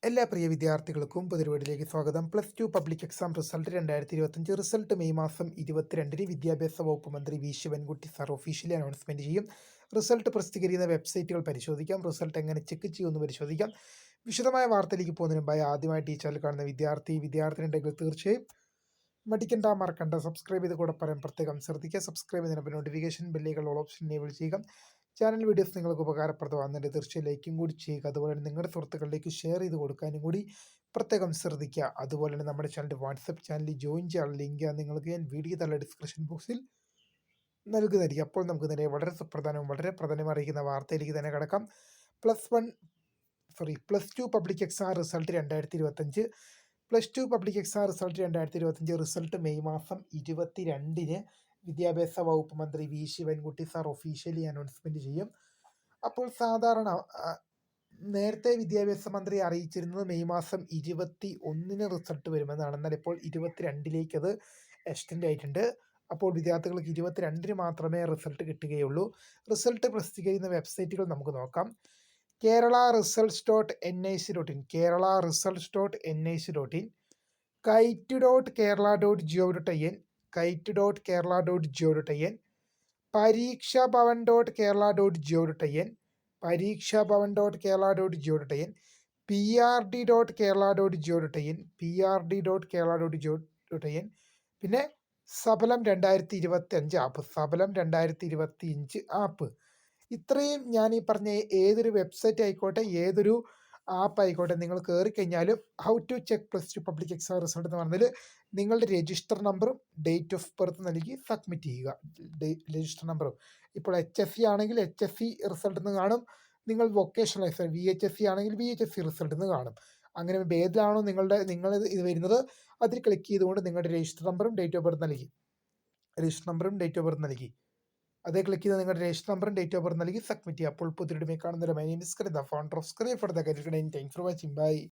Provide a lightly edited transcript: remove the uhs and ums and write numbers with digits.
എല്ലാ പ്രിയ വിദ്യാർത്ഥികൾക്കും പുതിയൊരുവീഡിയോയിലേക്ക് സ്വാഗതം. +2 public exam result 2025 result May മാസം 22-ന് വിദ്യാഭ്യാസ വകുപ്പ് മന്ത്രി V Sivankutty sir officially announcement ചെയ്യും. റിസൾട്ട് പ്രസിദ്ധീകരിക്കുന്ന വെബ്സൈറ്റുകൾ പരിശോധിക്കാം. റിസൾട്ട് എങ്ങനെ ചെക്ക് ചെയ്യുമെന്ന് പരിശോധിക്കാം. വിശദമായ വാർത്തയിലേക്ക് പോകുന്നതിന് മുമ്പായി ആദ്യമായിട്ട് ഈ ചാനൽ കാണുന്ന വിദ്യാർത്ഥിനിയുണ്ടെങ്കിൽ തീർച്ചയായും മറക്കണ്ട സബ്സ്ക്രൈബ് ചെയ്ത് കൂടെ പറയാൻ പ്രത്യേകം ശ്രദ്ധിക്കുക. സബ്സ്ക്രൈബ് ചെയ്യുന്നതിന് നോട്ടിഫിക്കേഷൻ ബെല്ലുകൾ ഓൾ ഓപ്ഷൻ എനേബിൾ ചെയ്യുക. ചാനൽ വീഡിയോസ് നിങ്ങൾക്ക് ഉപകാരപ്രദമാകുന്നുണ്ട് തീർച്ചയായും ലൈക്കും കൂടി ചെയ്യുക. അതുപോലെ തന്നെ നിങ്ങളുടെ സുഹൃത്തുക്കളിലേക്ക് ഷെയർ ചെയ്ത് കൊടുക്കാനും കൂടി പ്രത്യേകം ശ്രദ്ധിക്കുക. അതുപോലെ തന്നെ നമ്മുടെ ചാനൽ വാട്സപ്പ് ചാനലിൽ ജോയിൻ ചെയ്യാനുള്ള ലിങ്ക് നിങ്ങൾക്ക് ഞാൻ വീഡിയോ തല ഡിസ്ക്രിപ്ഷൻ ബോക്സിൽ നൽകുന്നതായിരിക്കും. അപ്പോൾ നമുക്ക് തന്നെ വളരെ സുപ്രധാനവും വളരെ പ്രധാനവും അറിയിക്കുന്ന വാർത്തയിലേക്ക് തന്നെ കിടക്കാം. +2 public exam result 2025 +2 public exam result 2025 result May മാസം 22-ന് വിദ്യാഭ്യാസ വകുപ്പ് മന്ത്രി V Sivankutty sir officially announcement ചെയ്യും. അപ്പോൾ സാധാരണ നേരത്തെ വിദ്യാഭ്യാസ മന്ത്രി അറിയിച്ചിരുന്നത് മെയ് മാസം 21-ന് റിസൾട്ട് വരുമെന്നാണ്. എന്നാൽ ഇപ്പോൾ 22-ലേക്ക് അത് എക്സ്റ്റെൻഡ് ആയിട്ടുണ്ട്. അപ്പോൾ വിദ്യാർത്ഥികൾക്ക് 22-ന് മാത്രമേ റിസൾട്ട് കിട്ടുകയുള്ളൂ. റിസൾട്ട് പ്രസിദ്ധീകരിക്കുന്ന വെബ്സൈറ്റുകൾ നമുക്ക് നോക്കാം. kerala-results.nic.in, kerala-results.nic.in, kite.kerala.gov.in, kite.kerala.gov.in, parikshabhavan.kerala.gov.in, parikshabhavan.kerala.gov.in, prd.kerala.gov.in, prd.kerala.gov.in, പിന്നെ സബലം 2025 ആപ്പ്, സബലം 2025 ആപ്പ്. ഇത്രയും ഞാൻ ഈ പറഞ്ഞ ഏതൊരു വെബ്സൈറ്റ് ആയിക്കോട്ടെ, ഏതൊരു ആപ്പ് ആയിക്കോട്ടെ, നിങ്ങൾ കയറി കഴിഞ്ഞാലും how to check +2 public exam result എന്ന് പറഞ്ഞാൽ നിങ്ങളുടെ രജിസ്റ്റർ നമ്പറും ഡേറ്റ് ഓഫ് ബർത്ത് നൽകി സബ്മിറ്റ് ചെയ്യുക. രജിസ്റ്റർ നമ്പറും ഇപ്പോൾ HSC ആണെങ്കിൽ HSC റിസൾട്ട് എന്ന് കാണും. നിങ്ങൾ വൊക്കേഷണൽ VHSC ആണെങ്കിൽ VHSC റിസൾട്ട് എന്ന് കാണും. അങ്ങനെ ഏതിലാണോ നിങ്ങൾ ഇത് വരുന്നത് അതിൽ ക്ലിക്ക് ചെയ്തുകൊണ്ട് നിങ്ങളുടെ രജിസ്റ്റർ നമ്പറും ഡേറ്റ് ഓഫ് ബർത്ത് നൽകി അതേ ക്ലിക്ക് ചെയ്ത് നിങ്ങളുടെ രജിസ്റ്റർ നമ്പറും ഡേറ്റ് ഓഫ് ബർത്ത് നൽകി സബ്മിറ്റ് ചെയ്യുക. അപ്പോൾ പുതിയ കാണുന്നില്ല. My name is Kritha, founder of screen for the career. Thanks for watching. By.